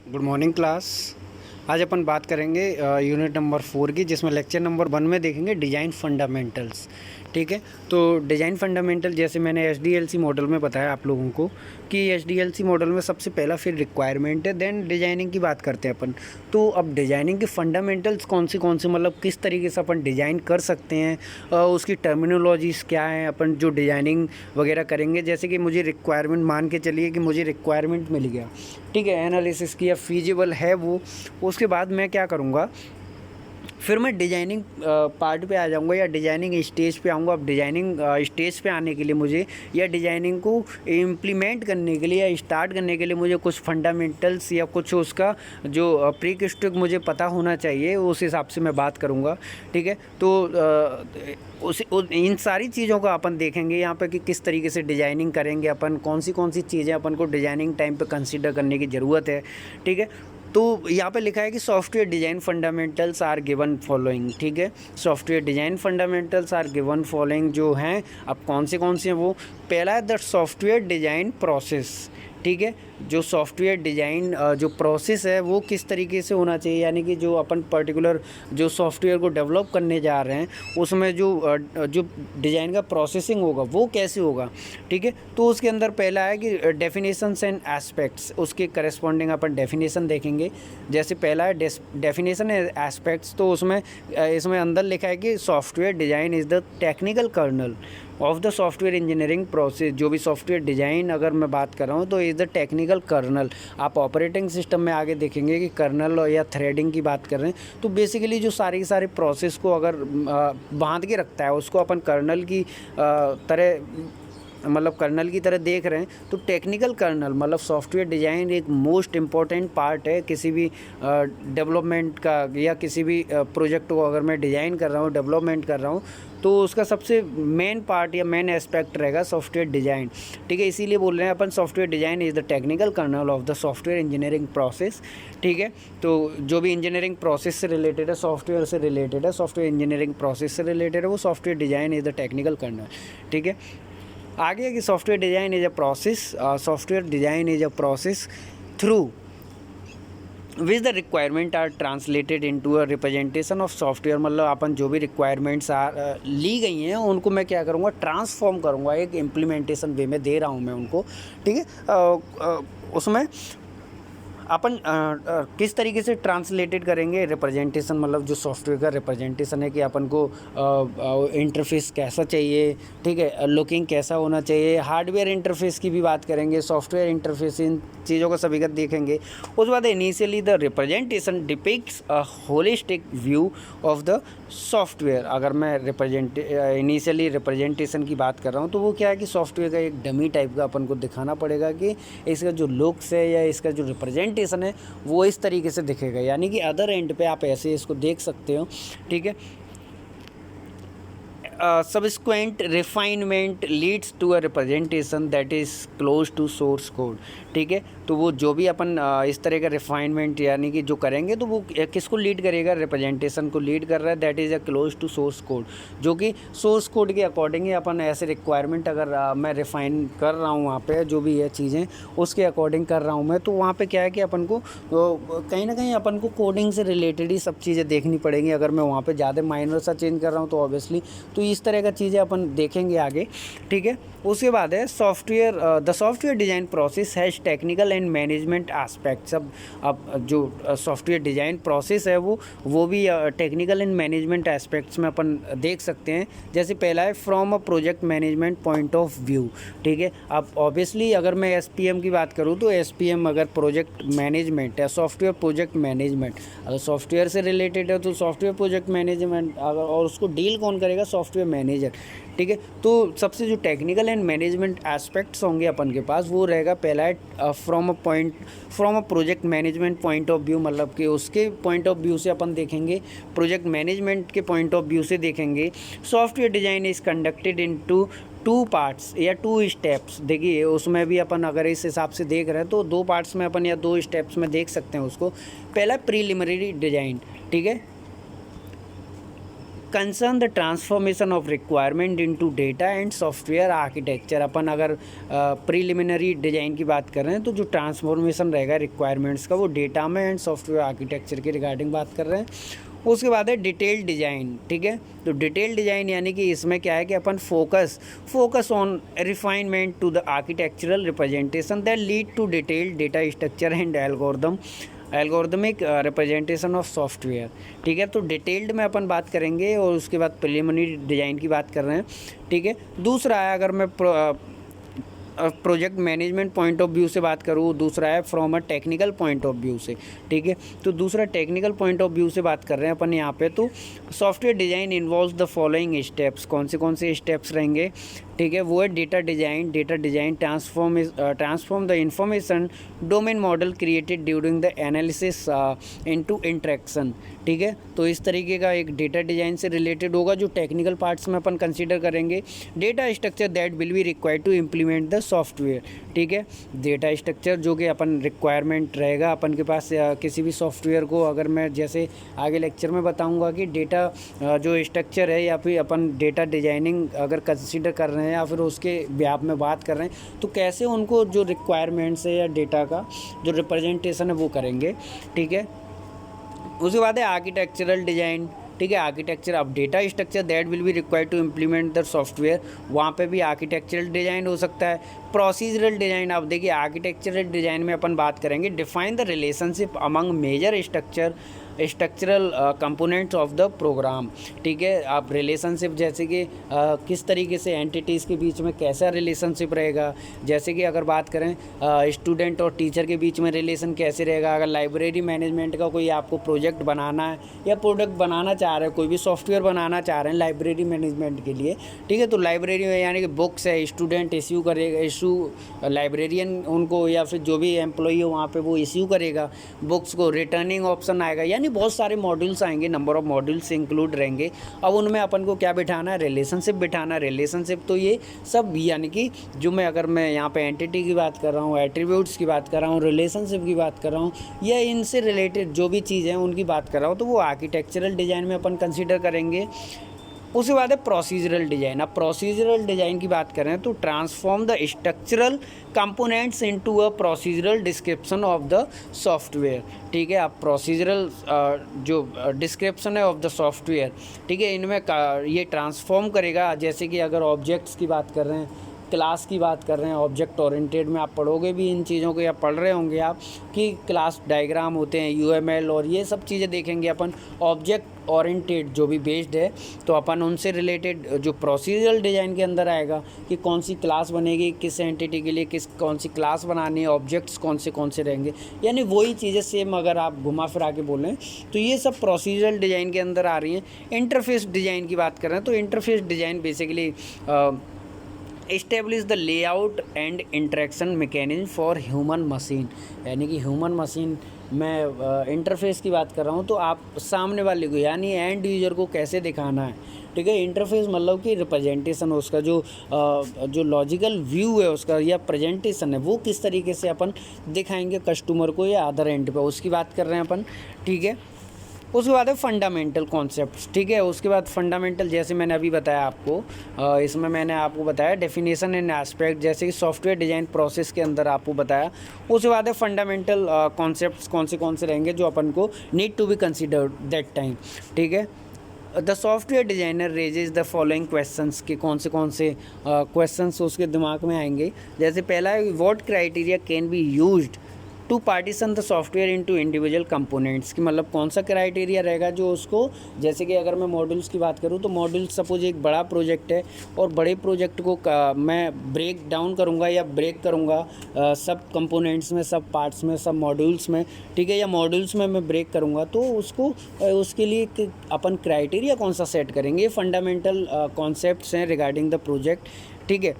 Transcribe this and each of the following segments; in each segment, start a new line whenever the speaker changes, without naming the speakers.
Good morning class. आज अपन बात करेंगे यूनिट नंबर 4 की, जिसमें लेक्चर नंबर 1 में देखेंगे डिज़ाइन फंडामेंटल्स। ठीक है, तो डिज़ाइन फंडामेंटल जैसे मैंने एसडीएलसी मॉडल में बताया आप लोगों को कि एसडीएलसी मॉडल में सबसे पहला फिर रिक्वायरमेंट है, देन डिज़ाइनिंग की बात करते हैं अपन। तो अब डिज़ाइनिंग के फंडामेंटल्स कौन से मतलब किस तरीके से अपन डिज़ाइन कर सकते हैं, उसकी टर्मिनोलॉजीज़ क्या है, अपन जो डिज़ाइनिंग वगैरह करेंगे। जैसे कि मुझे रिक्वायरमेंट, मान के चलिए कि मुझे रिक्वायरमेंट मिल गया, ठीक है, एनालिसिस किया, फीजिबल है वो। उसके बाद मैं क्या करूँगा, फिर मैं डिज़ाइनिंग पार्ट पे आ जाऊँगा या डिज़ाइनिंग स्टेज पे आऊँगा। अब डिज़ाइनिंग स्टेज पे आने के लिए मुझे, या डिज़ाइनिंग को इम्प्लीमेंट करने के लिए या स्टार्ट करने के लिए मुझे कुछ फंडामेंटल्स या कुछ उसका जो प्रीकस्ट्रिक मुझे पता होना चाहिए, उस हिसाब से मैं बात करूँगा। ठीक है, तो इन सारी चीज़ों का अपन देखेंगे यहाँ पे कि किस तरीके से डिज़ाइनिंग करेंगे अपन, कौन सी चीज़ें अपन को डिज़ाइनिंग टाइम पे कंसीडर करने की ज़रूरत है। ठीक है, तो यहाँ पे लिखा है कि software design fundamentals are given following. ठीक है, software design fundamentals are given following जो हैं, अब कौन से हैं वो। पहला है द सॉफ्टवेयर डिज़ाइन प्रोसेस। ठीक है, जो सॉफ्टवेयर डिज़ाइन जो प्रोसेस है वो किस तरीके से होना चाहिए, यानी कि जो अपन पर्टिकुलर जो सॉफ्टवेयर को डेवलप करने जा रहे हैं उसमें जो डिज़ाइन का प्रोसेसिंग होगा वो कैसे होगा। ठीक है, तो उसके अंदर पहला है कि डेफिनेशंस एंड एस्पेक्ट्स, उसके करस्पॉन्डिंग अपन डेफिनेशन देखेंगे। जैसे पहला है डेफिनेशन एंड एस्पेक्ट्स, तो उसमें इसमें अंदर लिखा है कि software design is the technical kernel of the software engineering process. जो भी सॉफ्टवेयर डिज़ाइन अगर मैं बात कर रहा हूँ तो इज़ द टेक्निकल कर्नल। आप ऑपरेटिंग सिस्टम में आगे देखेंगे कि कर्नल या थ्रेडिंग की बात कर रहे हैं, तो बेसिकली जो सारी की सारी प्रोसेस को अगर बांध के रखता है उसको अपन कर्नल की तरह, मतलब कर्नल की तरह देख रहे हैं। तो टेक्निकल कर्नल मतलब सॉफ्टवेयर डिज़ाइन एक मोस्ट इम्पॉर्टेंट पार्ट है किसी भी डेवलपमेंट का, या किसी भी प्रोजेक्ट को अगर मैं डिज़ाइन कर रहा हूँ, डेवलपमेंट कर रहा हूँ, तो उसका सबसे मेन पार्ट या मेन एस्पेक्ट रहेगा सॉफ्टवेयर डिज़ाइन। ठीक है, इसीलिए बोल रहे हैं अपन software design is the technical kernel of the software engineering process. ठीक है, तो जो भी इंजीनियरिंग प्रोसेस से रिलेटेड है, सॉफ्टवेयर से रिलेटेड है, सॉफ्टवेयर इंजीनियरिंग प्रोसेस से रिलेटेड है, वो software design is the technical kernel. ठीक है, आगे कि software design is a process, software design is a process through which the requirement are translated into a representation of software. मतलब अपन जो भी रिक्वायरमेंट्स ली गई हैं उनको मैं क्या करूँगा, ट्रांसफॉर्म करूँगा, एक इम्प्लीमेंटेशन वे में दे रहा हूँ मैं उनको। ठीक है, उसमें अपन किस तरीके से ट्रांसलेटेड करेंगे रिप्रेजेंटेशन, मतलब जो सॉफ्टवेयर का रिप्रेजेंटेशन है कि अपन को इंटरफेस कैसा चाहिए, ठीक है, लुकिंग कैसा होना चाहिए। हार्डवेयर इंटरफेस की भी बात करेंगे, सॉफ्टवेयर इंटरफेस, इन चीज़ों का सभी का देखेंगे। उसके बाद initially the representation depicts a holistic view of the software. अगर मैं इनिशियली रिप्रेजेंटेशन की बात कर रहा हूँ तो वो क्या है कि सॉफ्टवेयर का एक डमी टाइप का अपन को दिखाना पड़ेगा कि इसका जो लुक्स है या इसका जो रिप्रेजेंटेशन है वो इस तरीके से दिखेगा, यानी कि अदर एंड पे आप ऐसे इसको देख सकते हो। ठीक है, subsequent refinement leads to a representation that is close to source code। ठीक है, तो वो जो भी अपन इस तरह का रिफाइनमेंट यानी कि जो करेंगे तो वो किसको लीड करेगा, रिप्रेजेंटेशन को लीड कर रहा है, that is a close to source code, जो कि सोर्स कोड के अकॉर्डिंग ही अपन ऐसे रिक्वायरमेंट अगर मैं रिफाइन कर रहा हूँ वहाँ पे जो भी है चीज़ें उसके अकॉर्डिंग कर रहा हूँ मैं, तो वहाँ पे क्या है कि अपन को कहीं ना कहीं अपन को कोडिंग से रिलेटेड ही सब चीज़ें देखनी पड़ेंगी। अगर मैं वहाँ पे ज़्यादा माइनर सा चेंज कर रहा हूँ तो ऑब्वियसली तो इस तरह का चीज़ें अपन देखेंगे आगे। ठीक है, उसके बाद है software the software design process has technical and management aspects. अब जो सॉफ्टवेयर डिज़ाइन प्रोसेस है वो भी टेक्निकल एंड मैनेजमेंट एस्पेक्ट्स में अपन देख सकते हैं। जैसे पहला है from a project management point of view. ठीक है, अब ऑब्वियसली अगर मैं एसपीएम की बात करूँ तो एसपीएम अगर प्रोजेक्ट मैनेजमेंट है, सॉफ्टवेयर प्रोजेक्ट मैनेजमेंट, अगर सॉफ्टवेयर से रिलेटेड है तो सॉफ्टवेयर प्रोजेक्ट मैनेजमेंट, और उसको डील कौन करेगा, सॉफ्टवेयर मैनेजर। ठीक है, तो सबसे जो टेक्निकल एंड मैनेजमेंट एस्पेक्ट्स होंगे अपन के पास वो रहेगा, पहला है from a project management point of view, मतलब कि उसके पॉइंट ऑफ व्यू से अपन देखेंगे, प्रोजेक्ट मैनेजमेंट के पॉइंट ऑफ व्यू से देखेंगे। Software design is conducted into 2 parts या 2 स्टेप्स। देखिए उसमें भी अपन अगर इस हिसाब से देख रहे हैं तो 2 पार्ट्स में अपन या 2 स्टेप्स में देख सकते हैं उसको। पहला प्रीलिमिनरी डिज़ाइन, ठीक है, concern the transformation of requirement into data and software architecture. अपन अगर प्रीलिमिनरी डिजाइन की बात कर रहे हैं तो जो ट्रांसफॉर्मेशन रहेगा रिक्वायरमेंट्स का वो डेटा में एंड सॉफ्टवेयर आर्किटेक्चर के रिगार्डिंग बात कर रहे हैं। उसके बाद है डिटेल डिजाइन, ठीक है। तो डिटेल डिजाइन यानी कि इसमें क्या है कि अपन focus on refinement to the architectural representation that lead to detailed data structure and algorithmic representation of software, ठीक है। तो डिटेल्ड में अपन बात करेंगे और उसके बाद प्रिलिमिनरी डिज़ाइन की बात कर रहे हैं, ठीक है। दूसरा है अगर मैं project management point of view से बात करूँ, दूसरा है from a technical point of view से, ठीक है। तो दूसरा टेक्निकल पॉइंट ऑफ व्यू से बात कर रहे हैं अपन यहाँ पे। तो software design involves the following steps. कौन से स्टेप्स रहेंगे, ठीक है। वो है data design transform the information domain model created during the analysis into interaction, ठीक है। तो इस तरीके का एक डेटा डिज़ाइन से रिलेटेड होगा जो टेक्निकल पार्ट्स में अपन कंसीडर करेंगे। Data structure that will be required to implement the software, ठीक है। डेटा स्ट्रक्चर जो कि अपन रिक्वायरमेंट रहेगा अपन के पास किसी भी सॉफ्टवेयर को, अगर मैं जैसे आगे लेक्चर में बताऊंगा कि डेटा जो स्ट्रक्चर है या फिर अपन डेटा डिजाइनिंग अगर कंसीडर कर रहे हैं या फिर उसके व्याप में बात कर रहे हैं तो कैसे उनको जो रिक्वायरमेंट्स है या डेटा का जो रिप्रेजेंटेशन है वो करेंगे, ठीक है। उसके बाद है आर्किटेक्चरल डिज़ाइन, ठीक है। आर्किटेक्चर अब data structure that will be required to implement the software, वहाँ पे भी आर्किटेक्चरल डिज़ाइन हो सकता है। प्रोसीजरल डिज़ाइन, अब देखिए आर्किटेक्चरल डिज़ाइन में अपन बात करेंगे define the relationship among major structural components of the program, ठीक है। आप रिलेशनशिप जैसे कि किस तरीके से एंटिटीज़ के बीच में कैसा रिलेशनशिप रहेगा, जैसे कि अगर बात करें स्टूडेंट और टीचर के बीच में रिलेशन कैसे रहेगा। अगर लाइब्रेरी मैनेजमेंट का कोई आपको प्रोजेक्ट बनाना है या प्रोडक्ट बनाना चाह रहे हैं, कोई भी सॉफ्टवेयर बनाना चाह रहे हैं लाइब्रेरी मैनेजमेंट के लिए, ठीक है। तो लाइब्रेरी में यानी कि बुक्स है, स्टूडेंट इश्यू करेगा, लाइब्रेरियन उनको या फिर जो भी एम्प्लॉई है वहाँ पे वो इश्यू करेगा बुक्स को, रिटर्निंग ऑप्शन आएगा, यानी बहुत सारे मॉड्यूल्स आएंगे, नंबर ऑफ मॉड्यूल्स इंक्लूड रहेंगे। अब उनमें अपन को क्या बिठाना है, रिलेशनशिप बिठाना है। रिलेशनशिप तो ये सब यानी कि जो मैं यहाँ पे एंटिटी की बात कर रहा हूँ, एट्रीब्यूट्स की बात कर रहा हूँ, रिलेशनशिप की बात कर रहा हूँ या इनसे रिलेटेड जो भी चीज़ है उनकी बात कर रहा हूँ, तो वो आर्किटेक्चरल डिज़ाइन में अपन कंसिडर करेंगे। उसके बाद है प्रोसीजरल डिज़ाइन। अब प्रोसीजरल डिज़ाइन की बात करें तो transform the structural components into a procedural description of the software, ठीक है। अब प्रोसीजरल जो डिस्क्रिप्शन है ऑफ द सॉफ्टवेयर, ठीक है, इनमें ये ट्रांसफॉर्म करेगा। जैसे कि अगर ऑब्जेक्ट्स की बात कर रहे हैं, क्लास की बात कर रहे हैं, ऑब्जेक्ट ओरिएंटेड में आप पढ़ोगे भी इन चीज़ों को या पढ़ रहे होंगे आप कि क्लास डायग्राम होते हैं, यूएमएल और ये सब चीज़ें देखेंगे अपन। ऑब्जेक्ट ओरिएंटेड जो भी बेस्ड है तो अपन उनसे रिलेटेड जो प्रोसीजरल डिज़ाइन के अंदर आएगा कि कौन सी क्लास बनेगी, किस एंटिटी के लिए कौन सी क्लास बनानी है, ऑब्जेक्ट्स कौन से रहेंगे, यानी वही चीज़ें सेम अगर आप घुमा फिरा के बोलें तो ये सब प्रोसीजरल डिज़ाइन के अंदर आ रही हैं। इंटरफेस डिज़ाइन की बात कर रहे हैं तो interface design basically establish the layout and interaction mechanism for human machine, यानी कि ह्यूमन मशीन में इंटरफेस की बात कर रहा हूँ तो आप सामने वाले को यानी एंड यूज़र को कैसे दिखाना है, ठीक है। इंटरफेस मतलब कि रिप्रेजेंटेशन उसका जो लॉजिकल व्यू है उसका या प्रेजेंटेशन है वो किस तरीके से अपन दिखाएंगे कस्टमर को या अदर एंड पे, उसकी बात कर रहे हैं अपन, ठीक है। उसके बाद है फंडामेंटल कॉन्सेप्ट्स, ठीक है। उसके बाद फंडामेंटल जैसे मैंने अभी बताया आपको, इसमें मैंने आपको बताया डेफिनेशन एंड एस्पेक्ट जैसे कि सॉफ्टवेयर डिज़ाइन प्रोसेस के अंदर आपको बताया। उसके बाद है फंडामेंटल कॉन्सेप्ट्स कौन से रहेंगे जो अपन को need to be considered that time, ठीक है। The software designer raises the following questions के कौन से क्वेश्चंस उसके दिमाग में आएंगे। जैसे पहला है what criteria can be used to partition the software into individual components, की मतलब कौन सा क्राइटेरिया रहेगा जो उसको, जैसे कि अगर मैं मॉड्यूल्स की बात करूँ तो मॉड्यूल सपोज एक बड़ा प्रोजेक्ट है और बड़े प्रोजेक्ट को मैं ब्रेक डाउन करूँगा या ब्रेक करूँगा सब कंपोनेंट्स में, सब पार्ट्स में, सब मॉड्यूल्स में, ठीक है, या मॉड्यूल्स में मैं ब्रेक करूँगा तो उसके लिए अपन क्राइटेरिया कौन सा सेट करेंगे। फंडामेंटल कॉन्सेप्ट्स हैं रिगार्डिंग द प्रोजेक्ट, ठीक है।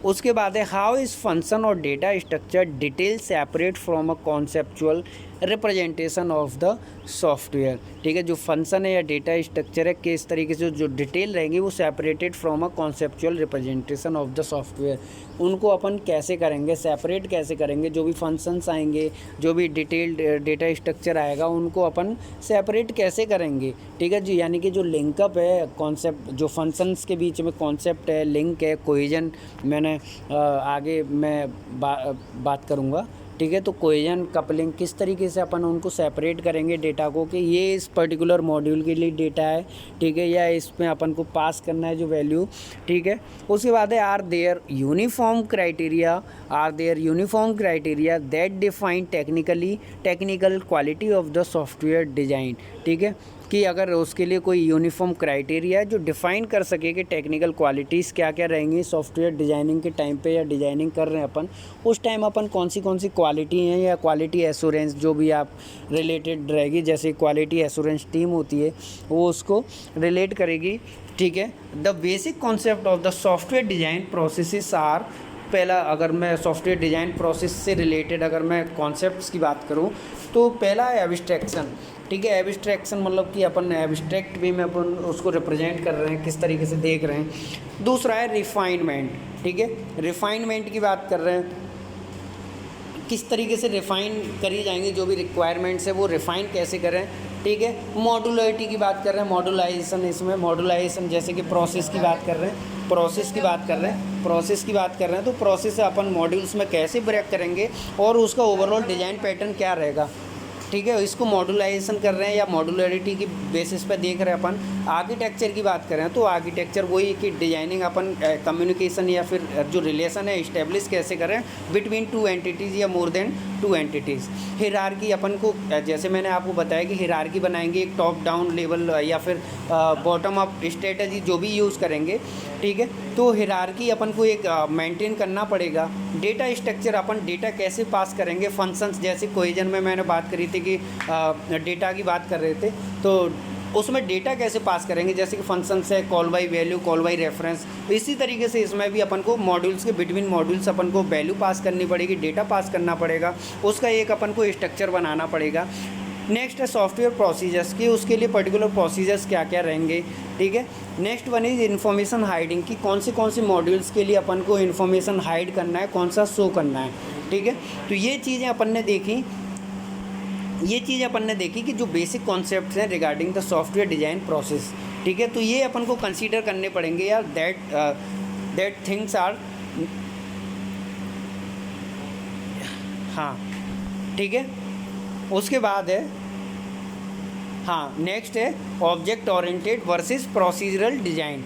उसके बाद है हाउ इज़ फंक्शन और data structure detail separate from a conceptual representation of the software. ठीक है, जो फंक्शन है या डेटा स्ट्रक्चर है किस तरीके से जो डिटेल रहेंगी वो separated from a conceptual representation of the software. उनको अपन कैसे करेंगे, सेपरेट कैसे करेंगे, जो भी फंक्शंस आएंगे, जो भी डिटेल्ड डेटा स्ट्रक्चर आएगा उनको अपन सेपरेट कैसे करेंगे। ठीक है जी, यानी कि जो लिंकअप है कॉन्सेप्ट, जो फंक्शंस के बीच में कॉन्सेप्ट है, लिंक है, कोहेजन, मैंने आगे मैं बात करूँगा। ठीक है, तो कोहेजन, कपलिंग, किस तरीके से अपन उनको सेपरेट करेंगे डेटा को कि ये इस पर्टिकुलर मॉड्यूल के लिए डेटा है। ठीक है, या इसमें अपन को पास करना है जो वैल्यू। ठीक है, उसके बाद है are there uniform criteria that define technical quality of the software design. ठीक है, कि अगर उसके लिए कोई यूनिफॉर्म क्राइटेरिया है जो डिफ़ाइन कर सके कि टेक्निकल क्वालिटीज़ क्या क्या रहेंगी सॉफ्टवेयर डिज़ाइनिंग के टाइम पे, या डिज़ाइनिंग कर रहे हैं अपन उस टाइम अपन कौन सी क्वालिटी हैं, या क्वालिटी एश्योरेंस जो भी आप रिलेटेड रहेगी, जैसे क्वालिटी एश्योरेंस टीम होती है वो उसको रिलेट करेगी। ठीक है, the basic concept of the software design processes are, पहला अगर मैं सॉफ्टवेयर डिज़ाइन प्रोसेस से रिलेटेड अगर मैं कॉन्सेप्ट्स की बात करूँ तो पहला है एब्स्ट्रैक्शन। ठीक है, एब्स्ट्रैक्शन मतलब कि अपन एब्स्ट्रैक्ट वे में अपन उसको रिप्रेजेंट कर रहे हैं, किस तरीके से देख रहे हैं। दूसरा है रिफाइनमेंट। ठीक है, रिफाइनमेंट की बात कर रहे हैं, किस तरीके से रिफ़ाइन करी जाएंगी, जो भी रिक्वायरमेंट्स है वो रिफ़ाइन कैसे करें। ठीक है, मॉड्यूलरिटी की बात कर रहे हैं, मॉड्यूलाइजेशन, इसमें मॉड्यूलाइजेशन जैसे कि प्रोसेस की बात कर रहे हैं, प्रोसेस की बात कर रहे हैं तो प्रोसेस अपन मॉड्यूल्स में कैसे ब्रेक करेंगे और उसका ओवरऑल डिज़ाइन पैटर्न क्या रहेगा। ठीक है, इसको मॉड्यूलाइजेशन कर रहे हैं या मॉड्यूलरिटी की बेसिस पे देख रहे हैं अपन। आर्किटेक्चर की बात करें तो आर्किटेक्चर वही कि डिजाइनिंग अपन कम्युनिकेशन या फिर जो रिलेशन है इस्टेब्लिश कैसे करें बिटवीन टू एंटिटीज़ या more than two entities. Hierarchy अपन को, जैसे मैंने आपको बताया कि हिरार्की बनाएंगे, एक टॉप डाउन लेवल या फिर बॉटम अप स्ट्रेटजी जो भी यूज़ करेंगे। ठीक है, तो हिरार्की अपन को एक मेंटेन करना पड़ेगा। डेटा स्ट्रक्चर, अपन डेटा कैसे पास करेंगे, फंक्शंस जैसे कोहेजन में मैंने बात करी थी कि डेटा की बात कर रहे थे, तो उसमें डेटा कैसे पास करेंगे, जैसे कि फंक्शंस है call by value, call by reference. इसी तरीके से इसमें भी अपन को मॉड्यूल्स के बिटवीन मॉड्यूल्स अपन को वैल्यू पास करनी पड़ेगी, डेटा पास करना पड़ेगा, उसका एक अपन को स्ट्रक्चर बनाना पड़ेगा। नेक्स्ट है सॉफ्टवेयर प्रोसीजर्स की, उसके लिए पर्टिकुलर प्रोसीजर्स क्या क्या रहेंगे। ठीक है, next one is information hiding की कौन से मॉड्यूल्स के लिए अपन को इन्फॉर्मेशन हाइड करना है, कौन सा शो करना है। ठीक है, तो ये चीज़ें अपन ने देखी कि जो बेसिक कॉन्सेप्ट्स हैं regarding the software design process. ठीक है, तो ये अपन को कंसीडर करने पड़ेंगे यार, दैट थिंग्स आर, हाँ ठीक है। उसके बाद है, हाँ नेक्स्ट है object oriented versus procedural design.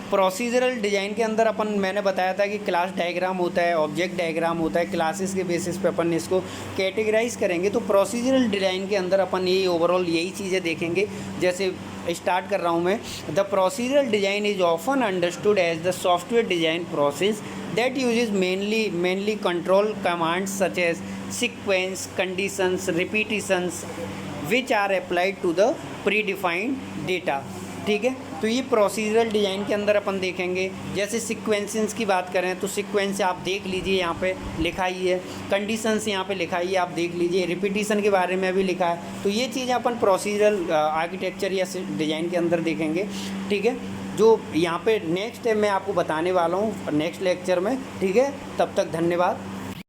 Procedural design के अंदर अपन, मैंने बताया था कि क्लास डायग्राम होता है, ऑब्जेक्ट डायग्राम होता है, क्लासेस के बेसिस पे अपन इसको कैटेगराइज करेंगे। तो प्रोसीजरल डिज़ाइन के अंदर अपन यही ओवरऑल यही चीज़ें देखेंगे। जैसे स्टार्ट कर रहा हूँ मैं, the procedural design is often understood as the software design process that uses mainly control commands such as sequence, conditions, repetitions which are applied to the predefined data. ठीक है, तो ये प्रोसीजरल डिज़ाइन के अंदर अपन देखेंगे। जैसे sequences की बात करें तो सीक्वेंस आप देख लीजिए, यहाँ पे लिखा ही है, कंडीशंस यहाँ पे लिखा ही है, आप देख लीजिए, रिपीटिशन के बारे में भी लिखा है। तो ये चीज़ें अपन प्रोसीजरल आर्किटेक्चर या डिज़ाइन के अंदर देखेंगे। ठीक है, जो यहाँ पे नेक्स्ट है मैं आपको बताने वाला हूँ नेक्स्ट लेक्चर में। ठीक है, तब तक धन्यवाद।